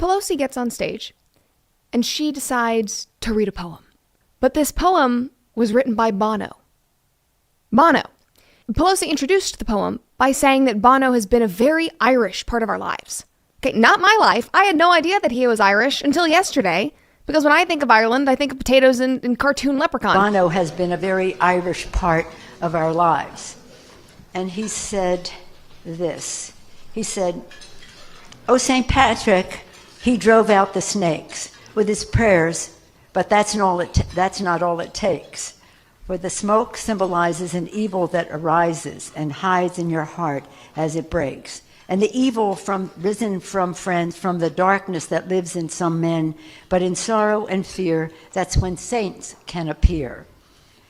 Pelosi gets on stage and she decides to read a poem. But this poem was written by Bono. Bono. Pelosi introduced the poem by saying that Bono has been a very Irish part of our lives. Okay, not my life. I had no idea that he was Irish until yesterday, because when I think of Ireland, I think of potatoes and cartoon leprechaun. Bono has been a very Irish part of our lives. And he said this. He said, "Oh, St. Patrick, he drove out the snakes with his prayers, but that's not all it takes. For the smoke symbolizes an evil that arises and hides in your heart as it breaks. And the evil risen from friends, from the darkness that lives in some men, but in sorrow and fear, that's when saints can appear,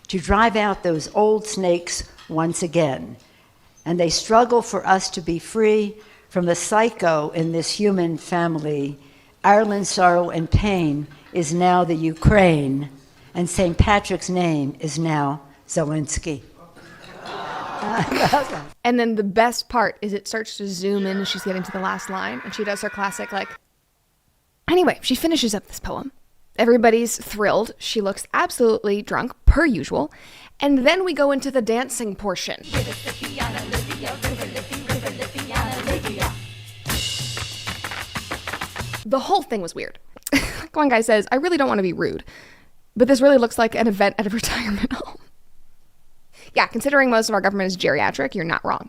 to drive out those old snakes once again. And they struggle for us to be free from the psycho in this human family. Ireland's sorrow and pain is now the Ukraine, and St. Patrick's name is now Zelensky." And then the best part is it starts to zoom in as she's getting to the last line, and she does her classic, Anyway, she finishes up this poem. Everybody's thrilled. She looks absolutely drunk, per usual. And then we go into the dancing portion. The whole thing was weird. One guy says, "I really don't want to be rude, but this really looks like an event at a retirement home." Yeah, considering most of our government is geriatric, you're not wrong.